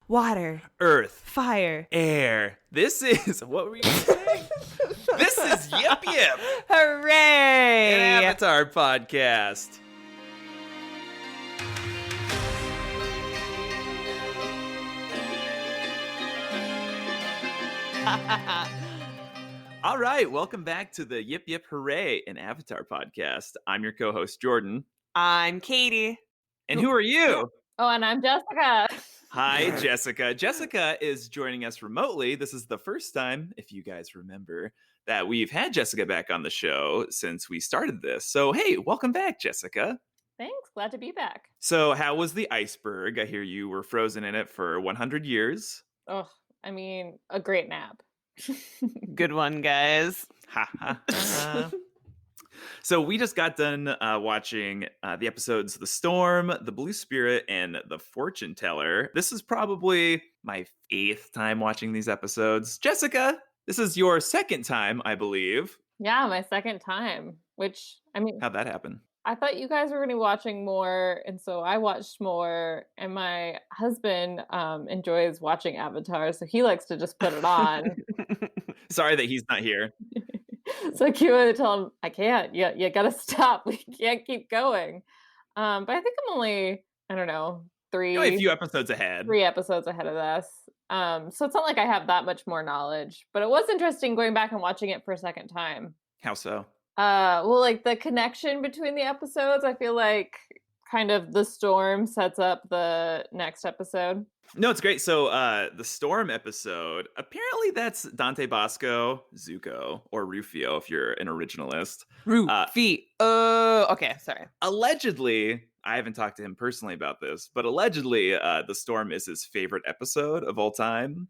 water, earth, fire, air. This is, what were you saying? This is Yip Yip, hooray! an Avatar podcast. All right, welcome back to the Yip Yip Hooray, an Avatar podcast. I'm your co-host, Jordan. I'm Katie. And who are you? Oh, and I'm Jessica. Hi, Jessica. Jessica is joining us remotely. This is the first time, if you guys remember, that we've had Jessica back on the show since we started this. So, hey, welcome back, Jessica. Thanks. Glad to be back. So, how was the iceberg? I hear you were frozen in it for 100 years. Oh, I mean, a great nap. Good one, guys. Ha ha ha. So we just got done watching the episodes The Storm, The Blue Spirit, and The Fortuneteller. This is probably my 8th time watching these episodes. Jessica, this is your 2nd time, I believe. Yeah, my 2nd time, which, I mean, How'd that happen? I thought you guys were going to be watching more, and so I watched more, and my husband enjoys watching Avatar, so he likes to just put it on. Sorry that he's not here. So cute to tell him, I can't. You got to stop. We can't keep going. But I think I'm only, I don't know, You're only a few episodes ahead. 3 episodes ahead of this. So it's not like I have that much more knowledge, but it was interesting going back and watching it for a second time. How so? Well, like the connection between the episodes, I feel like kind of the storm sets up the next episode. No, it's great. So the Storm episode, apparently that's Dante Bosco, Zuko, or Rufio if you're an originalist. Okay, sorry. Allegedly, I haven't talked to him personally about this, but allegedly the Storm is his favorite episode of all time.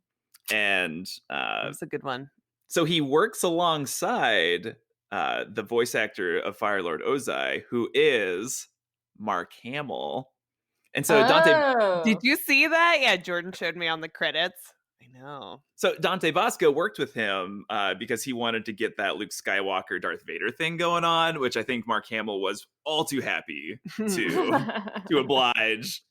And That's a good one. so he works alongside the voice actor of Fire Lord Ozai, who is Mark Hamill. And so Dante... Did you see that? Yeah, Jordan showed me on the credits. I know. So Dante Bosco worked with him because he wanted to get that Luke Skywalker, Darth Vader thing going on, which I think Mark Hamill was all too happy to oblige.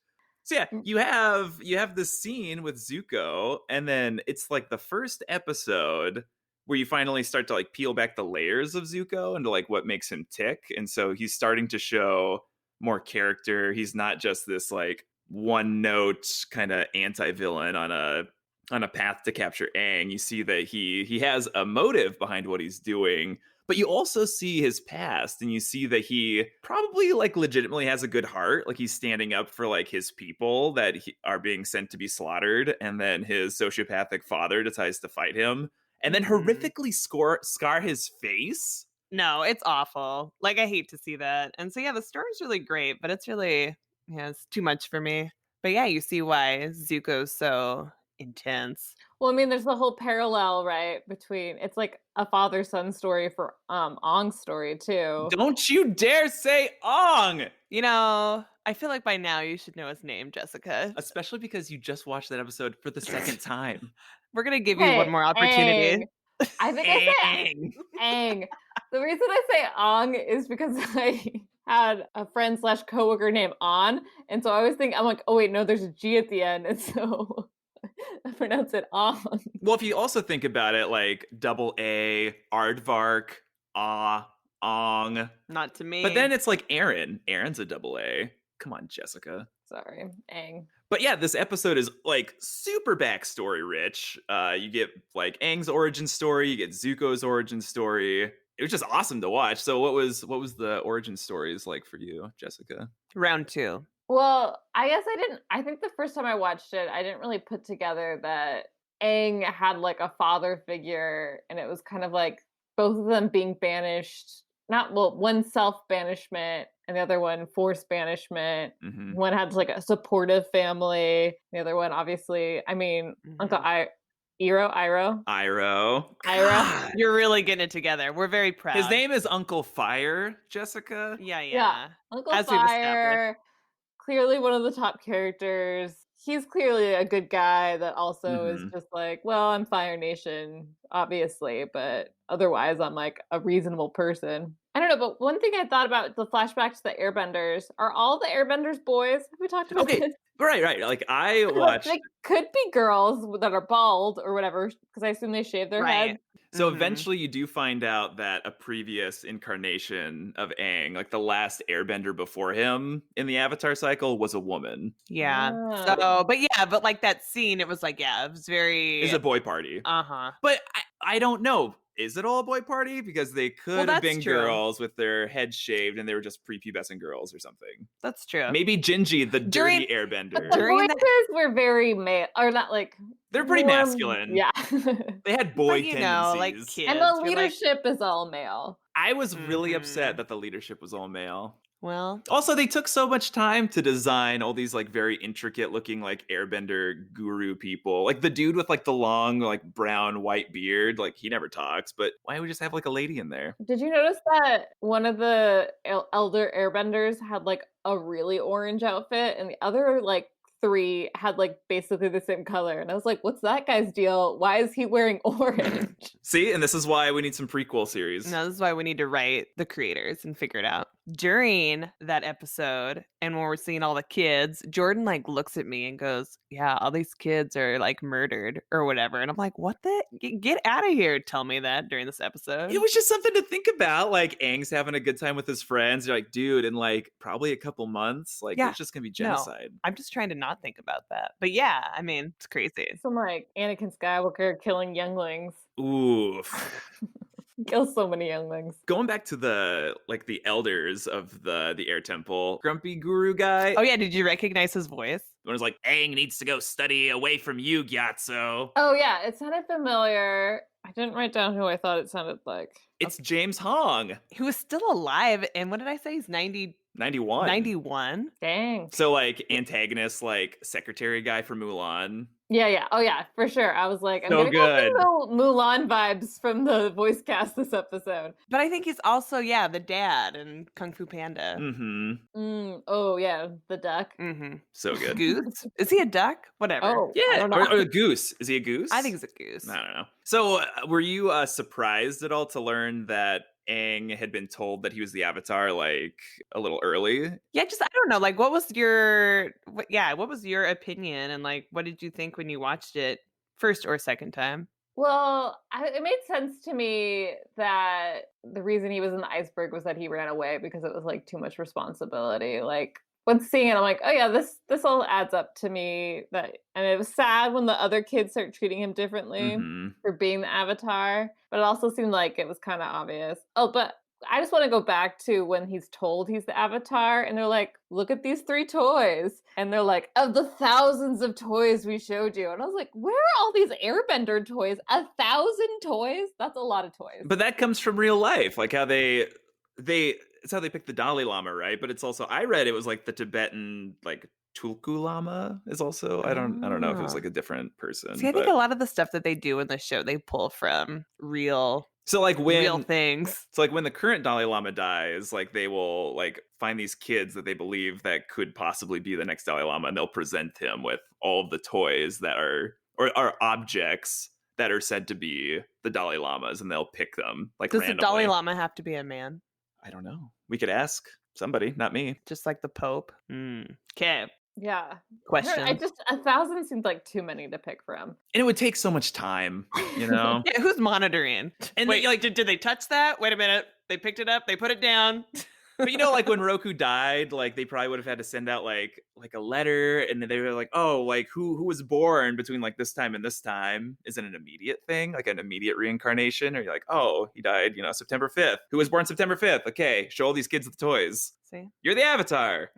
So yeah, you have this scene with Zuko, and then it's like the first episode where you finally start to like peel back the layers of Zuko into like what makes him tick. And so he's starting to show more character. He's not just this like one note kind of anti-villain on a path to capture Aang. You see that he has a motive behind what he's doing, but you also see his past, and you see that he probably like legitimately has a good heart. Like he's standing up for like his people that are being sent to be slaughtered, and then his sociopathic father decides to fight him and then horrifically scar his face. No, it's awful. Like, I hate to see that. And so, yeah, the story's really great, but it's really, it's too much for me. But yeah, you see why Zuko's so intense. Well, I mean, there's the whole parallel, right, between, it's like a father-son story for Aang's story, too. Don't you dare say Aang! You know, I feel like by now you should know his name, Jessica. Especially because you just watched that episode for the 2nd time. We're going to give you one more opportunity. Aang. I think I said Aang. The reason I say Aang is because I had a friend / coworker named An, and so I always think, I'm like, oh wait, no, there's a G at the end, and so I pronounce it Aang. Well, if you also think about it, like double A, Aardvark, Aang. Not to me. But then it's like Aaron. Aaron's a double A. Come on, Jessica. Sorry, Aang. But yeah, this episode is like super backstory rich. You get like Aang's origin story, you get Zuko's origin story. It was just awesome to watch. So what was the origin stories like for you, Jessica? Round 2. Well, I guess I think the first time I watched it, I didn't really put together that Aang had like a father figure, and it was kind of like both of them being banished. One self-banishment and the other one forced banishment. Mm-hmm. One had like a supportive family. The other one, obviously, I mean, Uncle Iroh. God, you're really getting it together. We're very proud. His name is Uncle Fire, Jessica. Yeah. Uncle Fire, clearly one of the top characters. He's clearly a good guy that also is just like, well, I'm Fire Nation, obviously, but otherwise I'm like a reasonable person. I don't know, but one thing I thought about the flashback to the Airbenders, are all the Airbenders boys? Have we talked about this? Right. Like I Like, watched. they could be girls that are bald or whatever, because I assume they shave their Right. heads. So Mhm. eventually you do find out that a previous incarnation of Aang, like the last airbender before him in the Avatar cycle, was a woman. Yeah. Oh. So, but yeah, but like that scene, it was like, yeah, it was Is very a boy party. uh-huh. But I don't know. Is it all a boy party? Because they Well, could have that's been true. girls with their heads shaved and they were just prepubescent girls or something. That's true. Maybe Gingy, the During dirty But the airbender. during that voices were very male, or not like They're pretty more, masculine. yeah. They had but boy you know, like tendencies. And kids, the you're like, leadership is all male. I was really upset mhm. that the leadership was all male. Well, Also, they took so much time to design all these like very intricate looking like airbender guru people. Like the dude with like the long like brown white beard, like he never talks, but why don't we just have like a lady in there? Did you notice that one of the elder airbenders had like a really orange outfit and the other like three had like basically the same color? And I was like, what's that guy's deal? Why is he wearing orange? See, and this is why we need some prequel series. no, this is why we need to write the creators and figure it out. During that episode, and when we're seeing all the kids, Jordan like looks at me and goes, "Yeah, all these kids are like murdered or whatever." And I'm like, "What the? Get out of here!" Tell me that during this episode. It was just something to think about. Like Aang's having a good time with his friends. You're like, dude, in like probably a couple months, like Yeah, there's just gonna be no, genocide. I'm just trying to not think about that. But yeah, I mean, it's crazy. Some like Anakin Skywalker killing younglings. Oof. Kills so many younglings. Going back to the like the elders of the air temple, grumpy guru guy. Oh yeah, did you recognize his voice? When it was like, Aang needs to go study away from you, Gyatso. Oh yeah, it sounded familiar. I didn't write down who I thought it sounded like. It's James Hong, He was still alive, and what did I say? He's 91. 91. Dang. So like antagonist, like secretary guy for Mulan. Yeah. Oh yeah, for sure. I was like, I'm So getting all good. the Mulan vibes from the voice cast this episode. But I think he's also, yeah, the dad in Kung Fu Panda. Mm-hmm. Oh yeah, the duck. Mm-hmm. So good. Goose? Is he a duck? Whatever. Oh, I Yeah, don't know. or a goose. Is he a goose? I think he's a goose. I don't know. So, were you surprised at all to learn that Aang had been told that he was the Avatar like a little early? Yeah, just I don't know. Like, what was your opinion, and like, what did you think when you watched it first or second time? Well, it made sense to me that the reason he was in the iceberg was that he ran away because it was like too much responsibility. Like when seeing it, I'm like, oh yeah, this all adds up to me. That, and it was sad when the other kids start treating him differently Mm-hmm. for being the Avatar, but it also seemed like it was kind of obvious. Oh, but I just want to go back to when he's told he's the Avatar, and they're like, look at these 3 toys. And they're like, of the thousands of toys we showed you. And I was like, where are all these Airbender toys? 1,000 toys? That's a lot of toys. But that comes from real life, like how they it's how they picked the Dalai Lama, right? But it's also I read it was like the Tibetan like Tulku Lama is also I don't know if it was Ah. like a different person. See, I think but- a lot of the stuff that they do in the show, they pull from real so like real when things. So like when the current Dalai Lama dies, like they will like find these kids that they believe that could possibly be the next Dalai Lama, and they'll present him with all of the toys that are objects that are said to be the Dalai Lamas, and they'll pick them like Does randomly. the Dalai Lama have to be a man, I don't know. We could ask somebody, not me. just like the Pope? Okay, Yeah. I question. just 1,000 seemed like too many to pick from. And it would take so much time, you know. Yeah, who's monitoring? And Wait, they- like, did they touch that? Wait a minute. They picked it up. They put it down. But you know, like when Roku died, like they probably would have had to send out like a letter, and they were like, oh, like who was born between like this time and this time? Is it an immediate thing, like an immediate reincarnation? Or you're like, oh, he died, September 5th. Who was born September 5th? Okay, show all these kids the toys. See? You're the Avatar.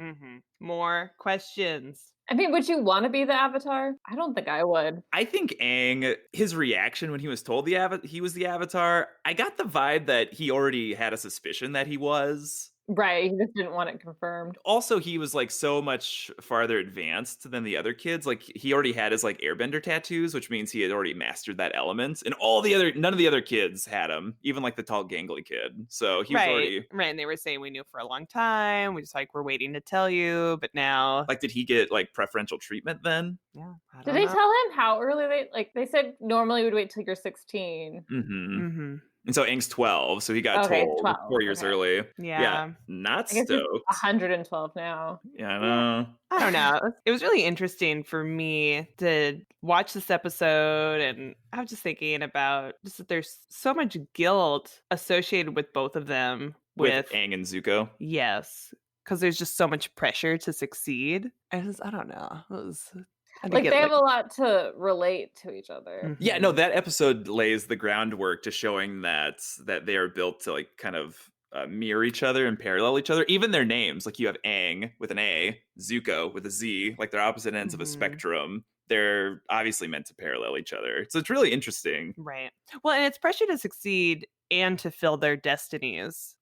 More questions. I mean, would you want to be the Avatar? I don't think I would. I think Aang, his reaction when he was told he was the Avatar, I got the vibe that he already had a suspicion that he was. Right. He just didn't want it confirmed. Also, he was like so much farther advanced than the other kids. Like he already had his like airbender tattoos, which means he had already mastered that element. And none of the other kids had them, even like the tall gangly kid. So he was already Right. And they were saying we knew for a long time. We just like we're waiting to tell you, but now like, did he get like preferential treatment then? yeah. I Did don't they know. tell him how early they said normally we'd wait till you're 16. Mm-hmm. And so Aang's 12, so he got Okay, told 4 12. years Okay. early. Yeah, Yeah. not I guess he's stoked. 112 now. Yeah, I Yeah. know. I don't know. It was really interesting for me to watch this episode, and I was just thinking about just that there's so much guilt associated with both of them With with Aang and Zuko. yes, because there's just so much pressure to succeed. I don't know. I had to Like, get they have like a lot to relate to each other. Yeah, no, mhm. that episode lays the groundwork to showing that they are built to like kind of mirror each other and parallel each other. Even their names, like you have Aang with an A, Zuko with a Z, like they're opposite ends of a Mhm. spectrum. They're obviously meant to parallel each other. So it's really interesting. Right. Well, and it's pressure to succeed and to fill their destinies,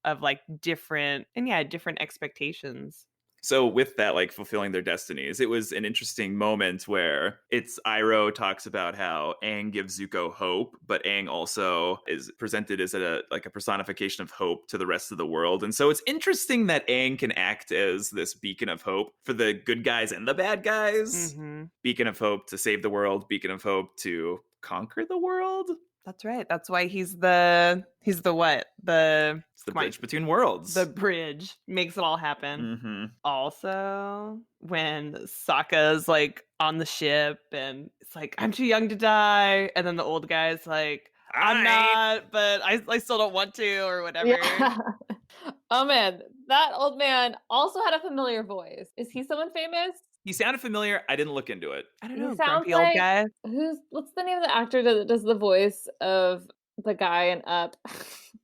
of like different expectations. So with that, like fulfilling their destinies, it was an interesting moment where it's Iroh talks about how Aang gives Zuko hope, but Aang also is presented as a like a personification of hope to the rest of the world. And so it's interesting that Aang can act as this beacon of hope for the good guys and the bad guys. Mhm. Beacon of hope to save the world, beacon of hope to conquer the world. That's right. That's why he's the what? The It's the come on, bridge between the worlds. bridge makes it all happen. Hmm. Also, when Sokka's like on the ship and it's like, I'm too young to die, and then the old guy's like, I'm I not, but I still don't want to, or whatever. Yeah. Oh man, that old man also had a familiar voice. Is he someone famous? He sounded familiar. I didn't look into it. I don't He know, sounds grumpy old like guy. what's the name of the actor that does the voice of the guy in Up?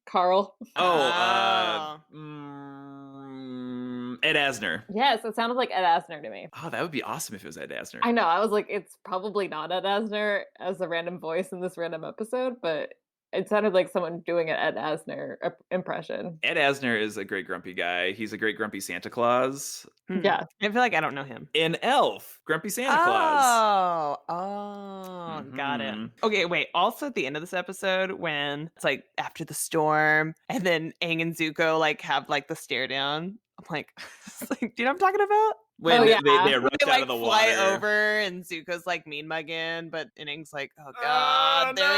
Carl. Oh, Oh. Ed Asner. Yes, it sounded like Ed Asner to me. Oh, that would be awesome if it was Ed Asner. I know. I was like, it's probably not Ed Asner as a random voice in this random episode, but it sounded like someone doing an Ed Asner impression. Ed Asner is a great grumpy guy. He's a great grumpy Santa Claus. Yeah. I feel like I don't know him. In Elf, Grumpy Santa Claus. Got it. Mhm. Okay, wait. Also, at the end of this episode, when it's like after the storm, and then Aang and Zuko like have like the stare down, I'm like, it's like, do you know what I'm talking about? When Oh, they yeah. rush They out like of the fly water. over, and Zuko's like mean mugging, but and Aang's like, oh god, there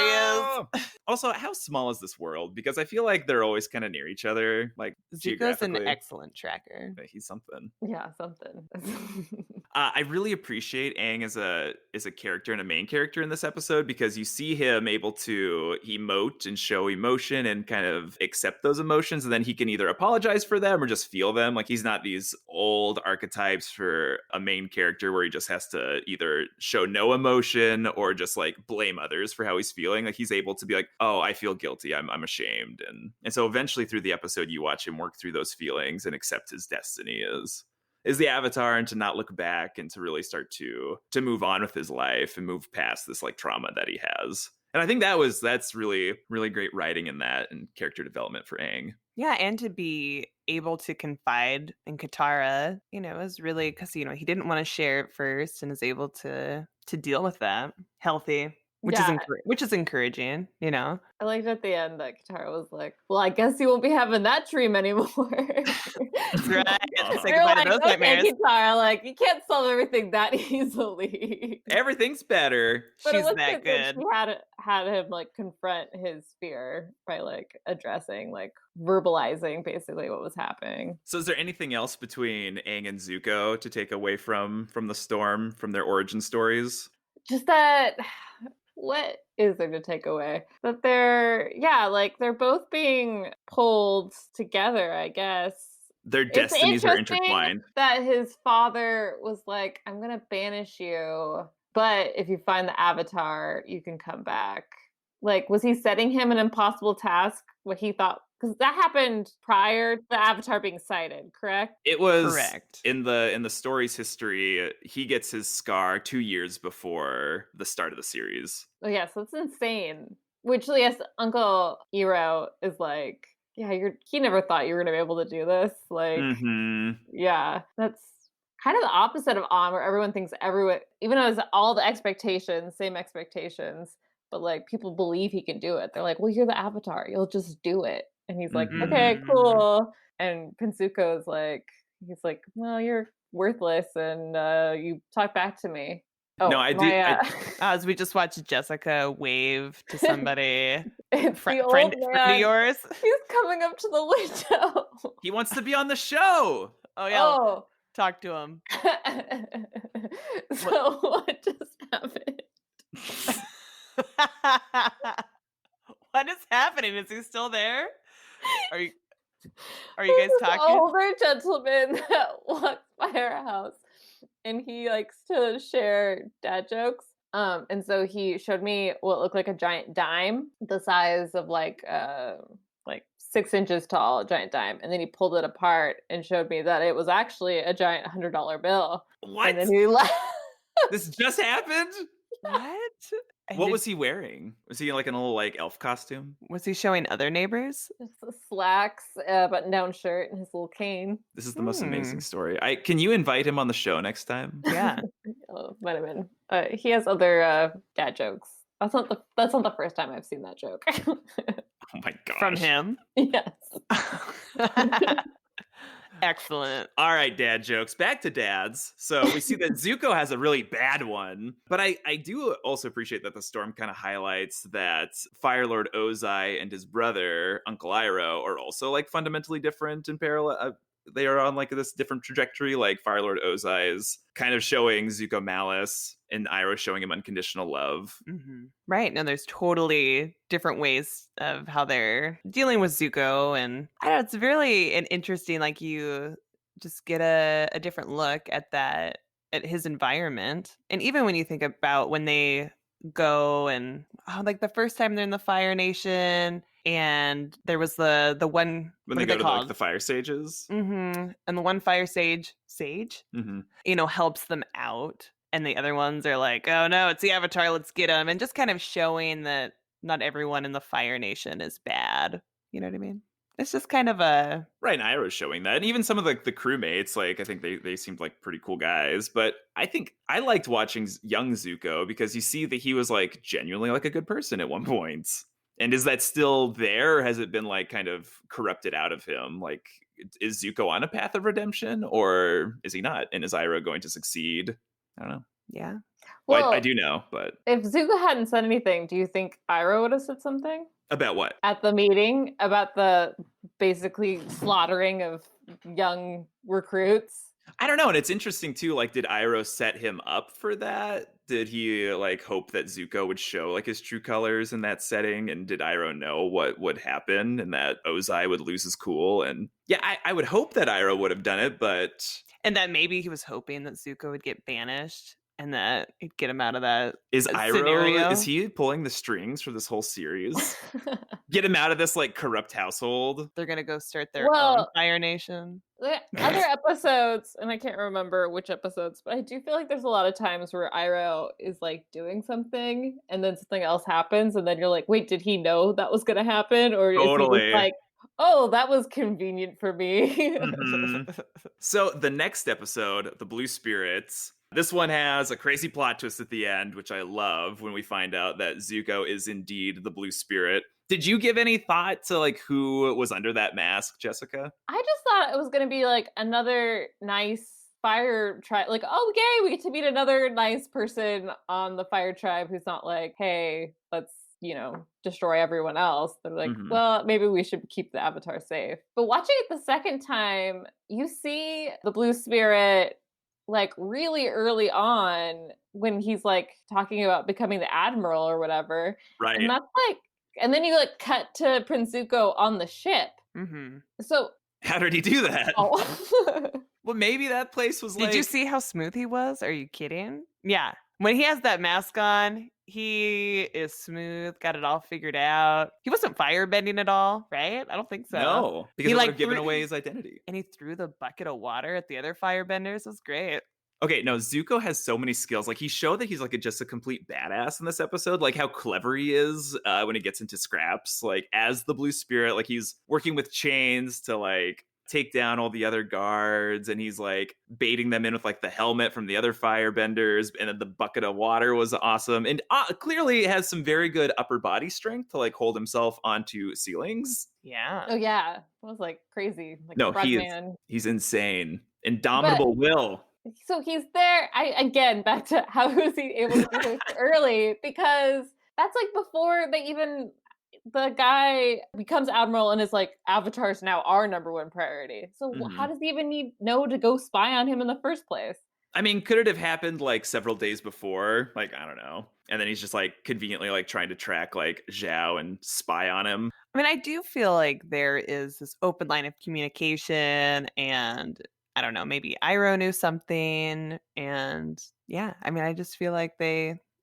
he is. Also, how small is this world? Because I feel like they're always kind of near each other, like Zuko's an geographically. excellent tracker. But he's something. Yeah, something. I really appreciate Aang as a character and a main character in this episode because you see him able to emote and show emotion and kind of accept those emotions, and then he can either apologize for them or just feel them. Like he's not these old archetypes for a main character where he just has to either show no emotion or just like blame others for how he's feeling. Like he's able to be like, oh, I feel guilty, I'm ashamed, and so eventually through the episode you watch him work through those feelings and accept his destiny is the Avatar, and to not look back and to really start to move on with his life and move past this like trauma that he has. And I think that's really really great writing in that and character development for Aang. Yeah, and to be able to confide in Katara, is really because he didn't want to share it first and is able to deal with that healthy, which is Yeah. which is encouraging. I liked at the end that Katara was like, well, I guess you won't be having that dream anymore. That's right. Say You're goodbye to like, those okay, nightmares. Katara, like, you can't solve everything that easily. Everything's better. But it She's looks that like good. she had him like confront his fear by like addressing, like verbalizing basically what was happening. So is there anything else between Aang and Zuko to take away from the storm, from their origin stories? Just that what is there to take away? That they're both being pulled together, I guess. Their It's destinies are interesting intertwined. that his father was like, I'm gonna banish you, but if you find the Avatar, you can come back. Like, was he setting him an impossible task? What he thought, because that happened prior to the Avatar being sighted, correct? It was Correct. in the story's history. He gets his scar 2 years before the start of the series. Oh yeah, so it's insane. Which yes, Uncle Iroh is like, yeah, he never thought you were gonna be able to do this. Like, Mm-hmm. yeah, that's kind of the opposite of On, where everyone thinks everyone, even though it's all the expectations, same expectations, but like people believe he can do it. They're like, well, you're the Avatar, you'll just do it. And he's like, okay, Mhm. cool. And Pinsuko's like, he's like, well, you're worthless, and you talk back to me. No, Oh, I do. my, As we just watched Jessica wave to somebody, it's the old friend of man. yours. He's coming up to the window. He wants to be on the show. Oh yeah, Oh. talk to him. So what just happened? What is happening? Is he still there? Are you guys There's this talking? older gentleman that walks by our house, and he likes to share dad jokes. And so he showed me what looked like a giant dime, the size of like 6 inches tall, a giant dime. And then he pulled it apart and showed me that it was actually a giant $100 bill. What? And then he laughed. This just happened? What? And What was he wearing? Was he like in a little like elf costume? Was he showing other neighbors? Just the slacks, button-down shirt, and his little cane. This is the most amazing story. Can you invite him on the show next time? Yeah. Oh, might have been. He has other dad jokes. That's not the first time I've seen that joke. Oh my gosh. From him? Yes. Excellent. All right, dad jokes. Back to dads. So we see that Zuko has a really bad one. But I do also appreciate that the storm kind of highlights that Fire Lord Ozai and his brother, Uncle Iroh, are also like fundamentally different in parallel. They are on like this different trajectory. Like Fire Lord Ozai is kind of showing Zuko malice and Iroh showing him unconditional love. Mm-hmm. Right. Now there's totally different ways of how they're dealing with Zuko. And I don't know, it's really an interesting, like you just get a different look at that, at his environment. And even when you think about when they go and like the first time they're in the Fire Nation, and there was the one When they go to like the fire sages. Mm-hmm. And the one fire sage, Mm-hmm. helps them out. And the other ones are like, oh no, it's the Avatar, let's get him. And just kind of showing that not everyone in the Fire Nation is bad. You know what I mean? It's just kind of a... Right, and Iroh's showing that. And even some of the crewmates, like, I think they seemed like pretty cool guys. But I think I liked watching young Zuko because you see that he was like genuinely like a good person at one point. And is that still there? Or has it been like kind of corrupted out of him? Like, is Zuko on a path of redemption or is he not? And is Iroh going to succeed? I don't know. Yeah. Well, I do know, but... If Zuko hadn't said anything, do you think Iroh would have said something? About what? At the meeting, about the basically slaughtering of young recruits? I don't know. And it's interesting too, like, did Iroh set him up for that? Did he like hope that Zuko would show like his true colors in that setting? And did Iroh know what would happen and that Ozai would lose his cool? And yeah, I would hope that Iroh would have done it, but... And that maybe he was hoping that Zuko would get banished and that it'd get him out of that Iroh, scenario. is he pulling the strings for this whole series? Get him out of this like corrupt household? They're going to go start their own Fire Nation. The other episodes, and I can't remember which episodes, but I do feel like there's a lot of times where Iroh is like doing something and then something else happens and then you're like, wait, did he know that was going to happen? Or Totally. is he just like, oh, that was convenient for me. Mm-hmm. So the next episode, The Blue Spirits, this one has a crazy plot twist at the end, which I love when we find out that Zuko is indeed the Blue Spirit. Did you give any thought to like who was under that mask, Jessica? I just thought it was going to be like another nice fire tribe. Like, oh, yay, we get to meet another nice person on the fire tribe who's not like, hey, let's, destroy everyone else. They're like, well, maybe we should keep the Avatar safe. But watching it the second time, you see the Blue Spirit like really early on when he's like talking about becoming the admiral or whatever. Right. And that's like, and then you like cut to Prince Zuko on the ship. Mm-hmm. So how did he do that? Oh. Well, maybe that place was like... Did you see how smooth he was? Are you kidding? Yeah. When he has that mask on, he is smooth, got it all figured out. He wasn't firebending at all, right? I don't think so. No, because he would have given away his identity. And he threw the bucket of water at the other firebenders. It was great. Okay, no, Zuko has so many skills. Like, he showed that he's like just a complete badass in this episode. Like, how clever he is when he gets into scraps. Like, as the Blue Spirit, like he's working with chains to like take down all the other guards, and he's like baiting them in with like the helmet from the other firebenders, and then the bucket of water was awesome, and clearly has some very good upper body strength to like hold himself onto ceilings. Yeah. Oh yeah, it was like crazy. Like no, he's insane. Indomitable will. So he's there. Again, back to how was he able to be there so early? Because that's like before they even the guy becomes admiral and is like Avatar's now our number one priority. So how Mhm. does he even know to go spy on him in the first place? I mean, could it have happened like several days before? Like, I don't know. And then he's just like conveniently like trying to track like Zhao and spy on him. I mean, I do feel like there is this open line of communication, and I don't know, maybe Iroh knew something, and yeah, I mean, I just feel like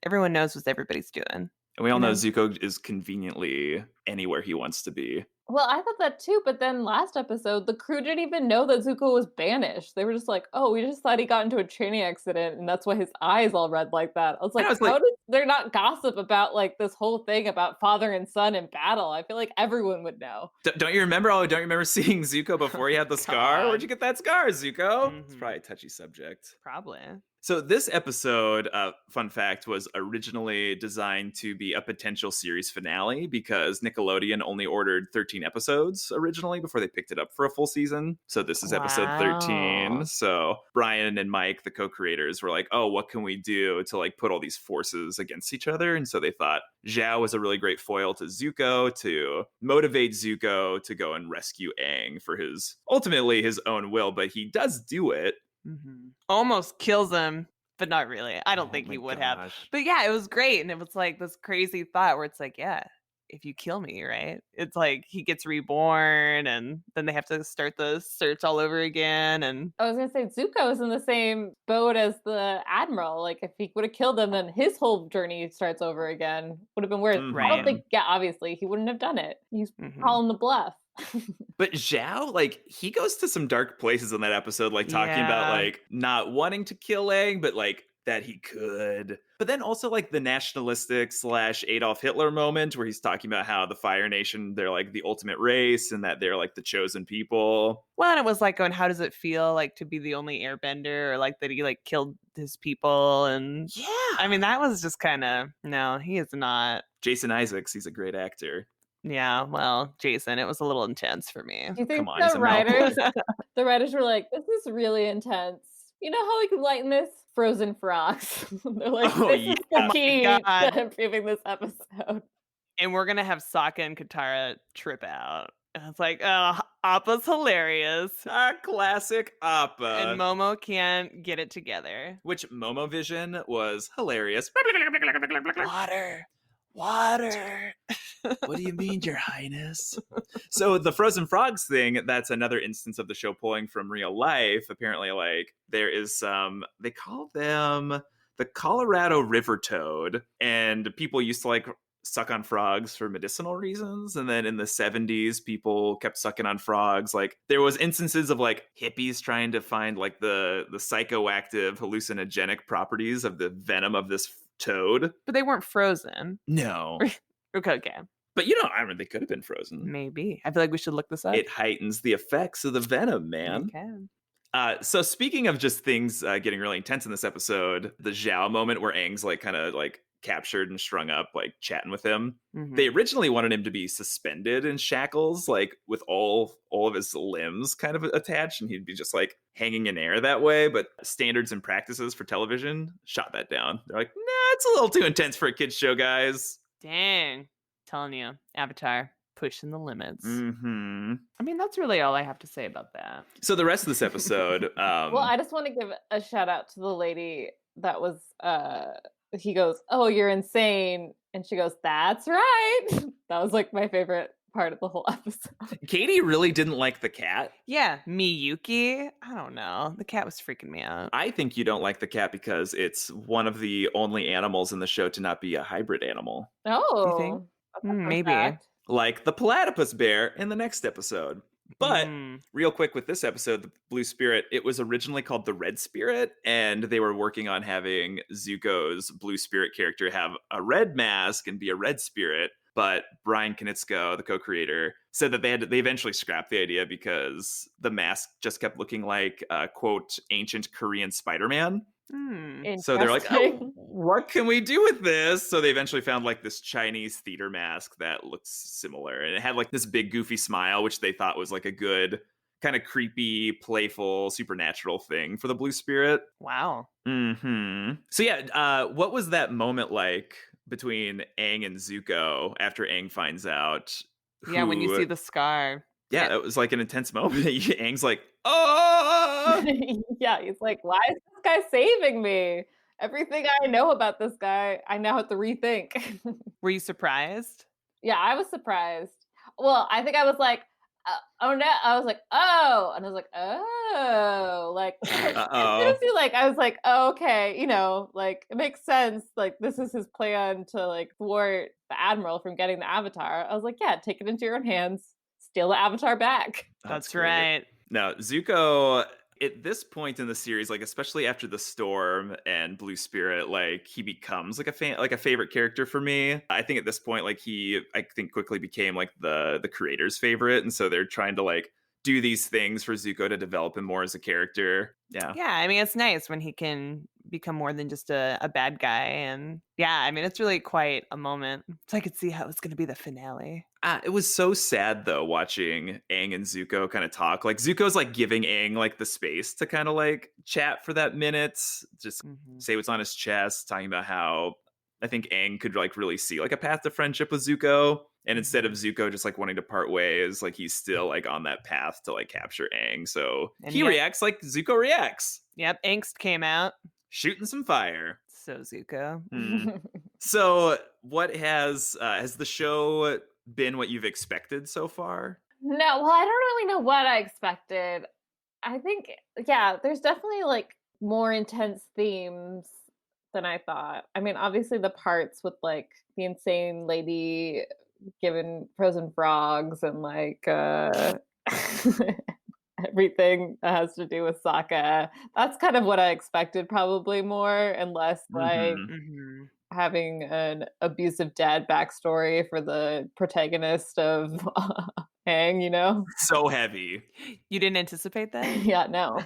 everyone knows what everybody's doing, And we all you know know? Zuko is conveniently anywhere he wants to be. Well, I thought that too, but then last episode, the crew didn't even know that Zuko was banished. They were just like, "Oh, we just thought he got into a training accident, and that's why his eyes all red like that." I was And like, I was "How like, did there not gossip about like this whole thing about father and son in battle?" I feel like everyone would know. don't you remember? Oh, don't you remember seeing Zuko before he had the scar? Where'd God. you get that scar, Zuko? It's Mhm. probably a touchy subject. Probably. So this episode, fun fact, was originally designed to be a potential series finale because Nickelodeon only ordered 13 episodes originally before they picked it up for a full season. So this is episode 13. Wow. So Brian and Mike, the co-creators, were like, oh, what can we do to like put all these forces against each other? And so they thought Zhao was a really great foil to Zuko to motivate Zuko to go and rescue Aang for ultimately his own will, but he does do it. Almost kills him, but not really. I don't Oh think my he would have. gosh. But yeah, it was great. And it was like this crazy thought where it's like, yeah, if you kill me, right? It's like he gets reborn and then they have to start the search all over again. And I was gonna say Zuko's in the same boat as the admiral. Like if he would have killed him, then his whole journey starts over again. Would have been worse. I don't Right. think. Yeah, obviously he wouldn't have done it. He's Mhm. calling the bluff. But Zhao, like, he goes to some dark places in that episode, like talking about Yeah. like not wanting to kill Aang, but like that he could. But then also like the nationalistic / Adolf Hitler moment where he's talking about how the Fire Nation, they're like the ultimate race and that they're like the chosen people. Well, and it was like going, how does it feel like to be the only airbender, or like that he like killed his people? And Yeah. I mean, that was just kind of, no, he is not. Jason Isaacs, he's a great actor. Yeah, well, Jason, it was a little intense for me. Do you think Come on, he's the a Malfoy. writers were like, "This is really intense. You know how we can lighten this? Frozen frogs." They're like, Oh, "This is yeah. the key God. to improving this episode." And we're gonna have Sokka and Katara trip out. And it's like, oh, Appa's hilarious. A classic Appa. And Momo can't get it together. Which Momo Vision was hilarious. Water. Water. What do you mean, Your Highness? So the frozen frogs thing, that's another instance of the show pulling from real life. Apparently, like, there is some, they call them the Colorado River Toad, and people used to like suck on frogs for medicinal reasons. And then in the 70s, people kept sucking on frogs. Like, there was instances of like hippies trying to find like the psychoactive hallucinogenic properties of the venom of this toad. But they weren't frozen. No. Okay. But you know, I mean, they could have been frozen. Maybe. I feel like we should look this up. It heightens the effects of the venom, man. Okay. So speaking of just things getting really intense in this episode, the Zhao moment where Aang's like kind of like captured and strung up, like chatting with him. Mhm. They originally wanted him to be suspended in shackles, like with all of his limbs kind of attached, and he'd be just like hanging in air that way. But standards and practices for television shot that down. They're like, nah, it's a little too intense for a kid's show, guys. Dang. Telling you, Avatar, pushing the limits. Mm-hmm. I mean, that's really all I have to say about that. So the rest of this episode, Well, I just want to give a shout out to the lady that was he goes, "Oh, you're insane." And she goes, "That's right." That was like my favorite part of the whole episode. Katie really didn't like the cat. Yeah, Miyuki. I don't know. The cat was freaking me out. I think you don't like the cat because it's one of the only animals in the show to not be a hybrid animal. Oh, think? that's a fun Maybe. fact. Like the platypus bear in the next episode. But Mm. real quick with this episode, the Blue Spirit, it was originally called the Red Spirit, and they were working on having Zuko's Blue Spirit character have a red mask and be a red spirit. But Brian Konietzko, the co-creator, said that they eventually scrapped the idea because the mask just kept looking like, quote, ancient Korean Spider-Man. So they're like, oh, Interesting. what can we do with this? So they eventually found like this Chinese theater mask that looks similar. And it had like this big goofy smile, which they thought was like a good kind of creepy, playful, supernatural thing for the Blue Spirit. Wow. So yeah, what was that moment like between Aang and Zuko after Aang finds out Yeah, when you see who? the scar. Yeah, it was like an intense moment. Aang's like, oh, Yeah, he's like, "Why is this guy saving me? Everything I know about this guy, I now have to rethink." Were you surprised? Yeah, I was surprised. Well, I think I was like, "Oh, no." I was like, "Oh," and I was like, "Oh," like, as soon as uh-oh. he, like I was like, "Oh, okay," like, it makes sense, like, this is his plan to, like, thwart the Admiral from getting the Avatar. I was like, "Yeah, take it into your own hands, steal the Avatar back." That's That's great. right. Now, Zuko, at this point in the series, like especially after the storm and Blue Spirit, like he becomes like like a favorite character for me. I think at this point, like I think quickly became like the creator's favorite, and so they're trying to like do these things for Zuko to develop him more as a character. Yeah. Yeah, I mean, it's nice when he can become more than just a bad guy. And yeah, I mean, it's really quite a moment. So I could see how it's going to be the finale. It was so sad though watching Aang and Zuko kind of talk. Like Zuko's like giving Aang like the space to kind of like chat for that minute, just Mhm. say what's on his chest, talking about how I think Aang could like really see like a path to friendship with Zuko. And instead of Mhm. Zuko just like wanting to part ways, like he's still like on that path to like capture Aang. So And he yet, reacts like Zuko reacts, yep, angst came out. shooting some fire. So Zuko. Hmm. So what has the show been what you've expected so far? No, well, I don't really know what I expected. I think, yeah, there's definitely like more intense themes than I thought. I mean, obviously the parts with like the insane lady given frozen frogs and like everything that has to do with Sokka. That's kind of what I expected probably more and less like Hmm. Mhm. having an abusive dad backstory for the protagonist of Aang. So heavy. You didn't anticipate that? Yeah, no.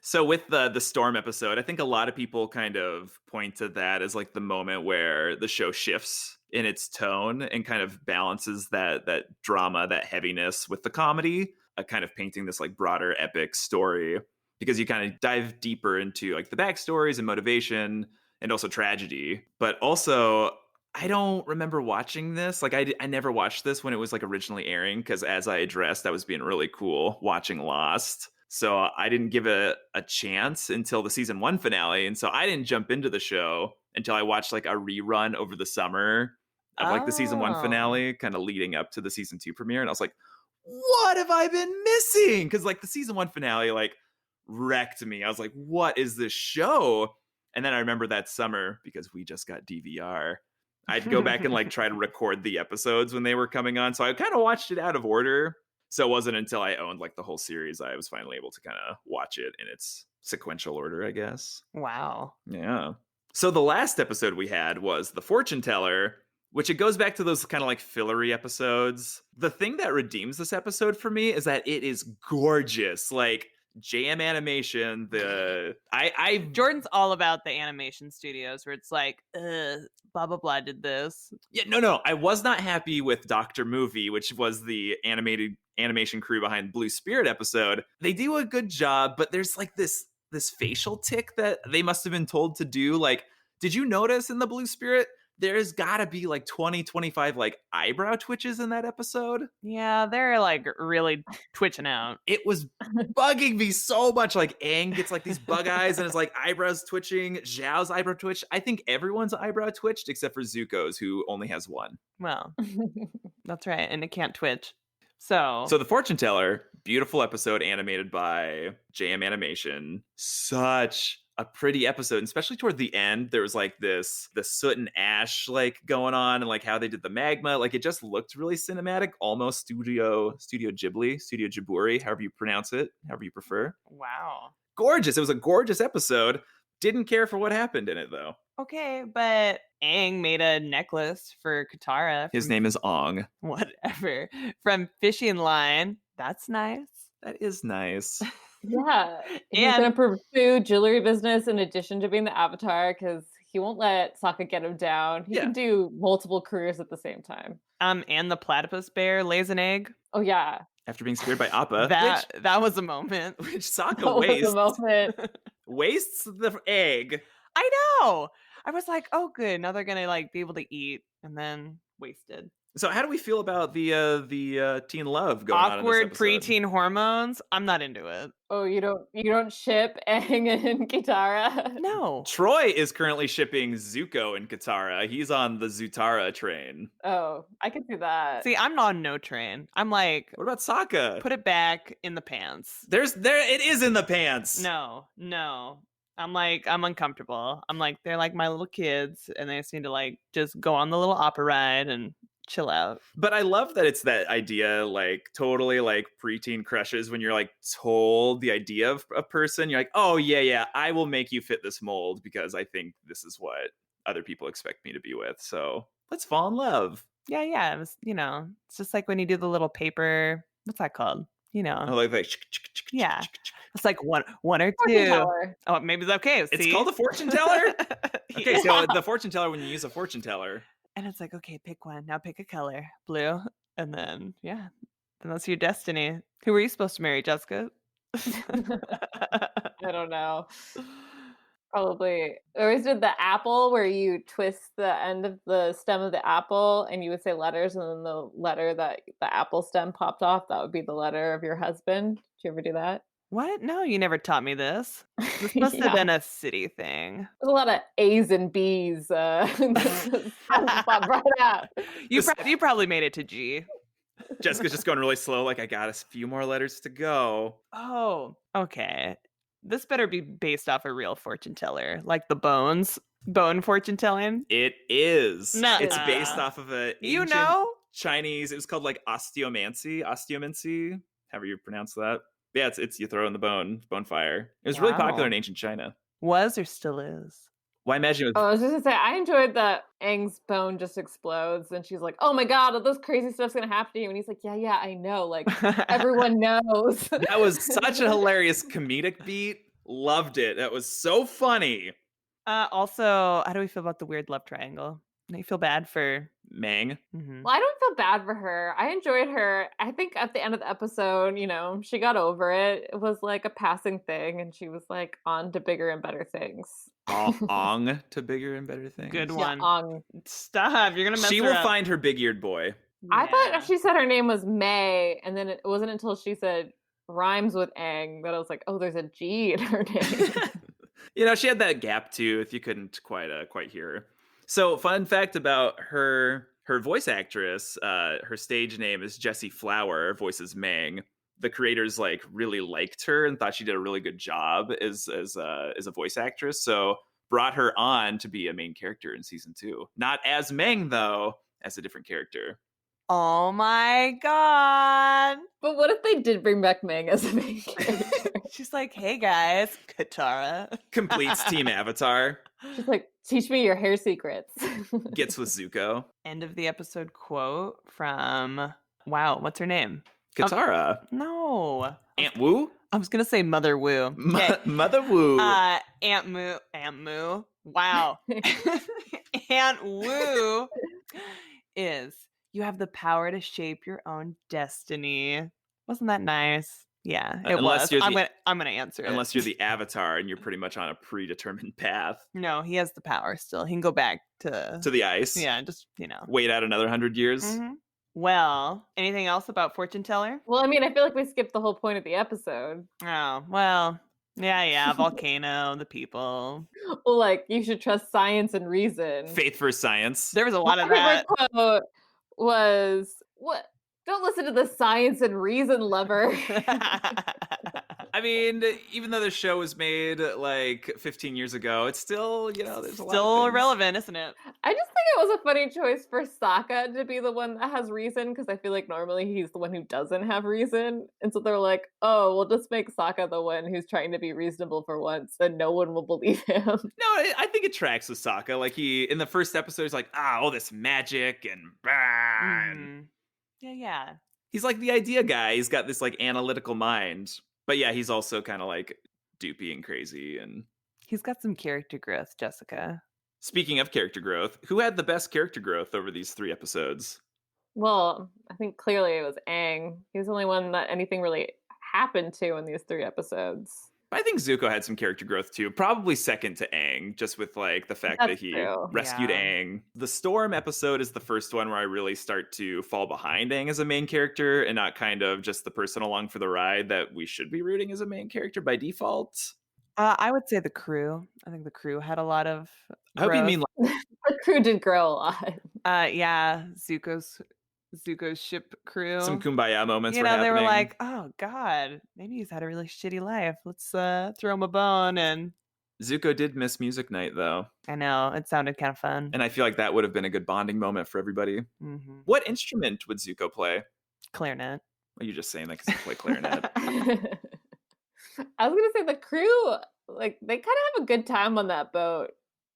So with the storm episode, I think a lot of people kind of point to that as like the moment where the show shifts in its tone and kind of balances that drama, that heaviness with the comedy, kind of painting this like broader epic story because you kind of dive deeper into like the backstories and motivation and also tragedy. But also, I don't remember watching this. Like I never watched this when it was like originally airing because as I addressed, I was being really cool watching Lost. So I didn't give it a chance until the season 1 finale. And so I didn't jump into the show until I watched like a rerun over the summer of like the season 1 Oh. finale, kind of leading up to the season 2 premiere. And I was like, what have I been missing? Because like the season 1 finale like wrecked me. I was like, what is this show? And then I remember that summer because we just got DVR. I'd go back and like try to record the episodes when they were coming on. So I kind of watched it out of order. So it wasn't until I owned like the whole series I was finally able to kind of watch it in its sequential order, I guess. Wow. Yeah. So the last episode we had was The Fortuneteller, which it goes back to those kind of like fillery episodes. The thing that redeems this episode for me is that it is gorgeous. Like JM animation, I Jordan's all about the animation studios where it's like, blah blah blah did this. yeah, no. I was not happy with Dr. Movie, which was the animation crew behind Blue Spirit episode. They do a good job, but there's like this facial tick that they must have been told to do. Like, did you notice in the Blue Spirit there's got to be like 20, 25 like eyebrow twitches in that episode? Yeah, they're like really twitching out. It was bugging me so much. Like Aang gets like these bug eyes and his like eyebrows twitching. Zhao's eyebrow twitch. I think everyone's eyebrow twitched except for Zuko's, who only has one. Well, that's right, and it can't twitch. So So the Fortune Teller, beautiful episode animated by JM Animation. Such a pretty episode, and especially toward the end. There was like the soot and ash like going on, and like how they did the magma. Like it just looked really cinematic, almost Studio Ghibli, Studio Jiburi, however you pronounce it, however you prefer. wow. Gorgeous. It was a gorgeous episode. Didn't care for what happened in it though. Okay, but Aang made a necklace for Katara. His From name is Ong. whatever from fishing line. That's nice. That is nice. Yeah, he's And gonna pursue jewelry business in addition to being the Avatar because he won't let Sokka get him down. He Yeah. can do multiple careers at the same time. and the platypus bear lays an egg. Oh yeah, after being scared by Appa, That was a moment. which Sokka That was the moment. wastes the egg. I know. I was like, oh, good. Now they're gonna like be able to eat, and then wasted. So how do we feel about the teen love going on in this Awkward episode? preteen hormones. I'm not into it. Oh, you don't ship Aang and Kitara? No. Troy is currently shipping Zuko and Katara. He's on the Zutara train. Oh, I can see that. See, I'm not on no train. I'm like, What about Sokka? put it back in the pants. It is in the pants. No. I'm like, I'm uncomfortable. I'm like, they're like my little kids, and they just need to like just go on the little opera ride and chill out. But I love that it's that idea, like totally like preteen crushes when you're like told the idea of a person. You're like, oh yeah, I will make you fit this mold because I think this is what other people expect me to be with. So let's fall in love. Yeah. It was, it's just like when you do the little paper. What's that called? I like that. Yeah. It's like one or Fortune two. teller. Oh, maybe it's okay. It's See? called a fortune teller. Okay, Yeah. so the fortune teller when you use a fortune teller. And it's like, okay, pick one. Now pick a color. Blue. And then, yeah. Then that's your destiny. Who were you supposed to marry, Jessica? I don't know. Probably. I always did the apple where you twist the end of the stem of the apple and you would say letters, and then the letter that the apple stem popped off, that would be the letter of your husband. Did you ever do that? What? No, you never taught me this. This must have Yeah. been a city thing. There's a lot of A's and B's. Pop right out. You probably made it to G. Jessica's just going really slow, like I got a few more letters to go. Oh, okay. This better be based off a real fortune teller, like the bone fortune telling. It is. Nuh-uh. It's based off of a ancient Chinese. It was called like osteomancy, however you pronounce that. Yeah, it's you throw in the bonfire. It was really popular Wow. in ancient China. Was or still is. Well, I imagine Oh, I was just gonna say, I enjoyed that Aang's bone just explodes, and she's like, "Oh my god, all this crazy stuff's gonna happen to you," and he's like, "Yeah, I know. Like everyone knows." that was such a hilarious comedic beat. Loved it. That was so funny. Also, how do we feel about the weird love triangle? Do you feel bad for Mang. Mhm. Well, I don't feel bad for her. I enjoyed her. I think at the end of the episode, she got over it. It was like a passing thing, and she was like on to bigger and better things. Ong to bigger and better things. Good Yeah, one. Aang. Stop. You're gonna mess She her will up. find her big-eared boy. I Yeah. thought she said her name was May, and then it wasn't until she said rhymes with Aang that I was like, oh, there's a G in her name. She had that gap tooth. You couldn't quite hear her. So, fun fact about her voice actress, her stage name is Jessie Flower, voices Mang. The creators really liked her and thought she did a really good job as a voice actress, so brought her on to be a main character in season 2. Not as Mang though, as a different character. Oh my god. But what if they did bring back Mang as a main character? She's like, hey guys, Katara. Completes Team Avatar. She's like, teach me your hair secrets. Gets with Zuko. End of the episode quote from, wow, what's her name? Katara. No. Aunt Wu? I was going to say Mother Wu. Okay. Mother Wu. Aunt Moo. Wow. Aunt Wu is, you have the power to shape your own destiny. Wasn't that nice? Yeah, it Unless was. I'm gonna answer it. Unless you're the Avatar and you're pretty much on a predetermined path. No, he has the power still. He can go back to the ice. Yeah, just wait out another 100 years. Mm-hmm. Well, anything else about Fortune Teller? Well, I mean, I feel like we skipped the whole point of the episode. Oh, well, yeah, volcano, the people. Well, you should trust science and reason. Faith for science. There was a lot of My that. quote was, what? Don't listen to the science and reason lover. I mean, even though the show was made 15 years ago, it's still, there's a lot still relevant, isn't it? I just think it was a funny choice for Sokka to be the one that has reason, because I feel like normally he's the one who doesn't have reason. And so they're like, oh, we'll just make Sokka the one who's trying to be reasonable for once, and no one will believe him. No, I think it tracks with Sokka. He, in the first episode, he's like, all this magic and Yeah. He's like the idea guy. He's got this analytical mind. But yeah, he's also kind of doopy and crazy. And he's got some character growth, Jessica. Speaking of character growth, who had the best character growth over these 3 episodes? Well, I think clearly it was Aang. He was the only one that anything really happened to in these 3 episodes. I think Zuko had some character growth too, probably second to Aang, just with like the fact that That's he true. rescued Yeah. Aang. The Storm episode is the first one where I really start to fall behind Aang as a main character and not kind of just the person along for the ride that we should be rooting as a main character by default. I would say the crew. I think the crew had a lot of I hope you growth. mean like The crew did grow a lot. Yeah, Zuko's ship crew. some kumbaya moments You were know, they were happening. like, "Oh God, maybe he's had a really shitty life. Let's throw him a bone." And Zuko did miss music night though, I know it sounded kind of fun. and I feel like that would have been a good bonding moment for everybody. Hmm. What instrument would Zuko play? Clarinet. Well, you're just saying that because you play clarinet. I was gonna say the crew, like they kind of have a good time on that boat.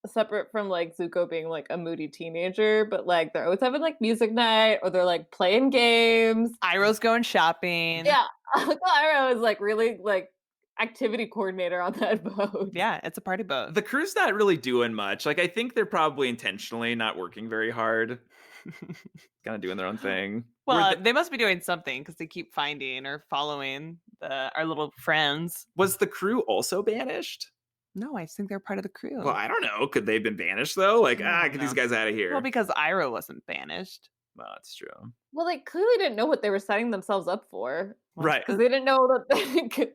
Separate from like Zuko being like a moody teenager, but like they're always having like music night or they're like playing games. Iroh's going shopping. Yeah, Uncle Iroh is like really like activity coordinator on that boat. Yeah, it's a party boat. The crew's not really doing much. Like, I think they're probably intentionally not working very hard, kind of doing their own thing. Well, they must be doing something because they keep finding or following our little friends. Was the crew also banished? No, I think they're part of the crew. Well, I don't know. Could they have been banished though? Like, get these No. guys out of here. Well, because Iroh wasn't banished. Well, that's true. Well, they clearly didn't know what they were setting themselves up for. Right. Because they didn't know that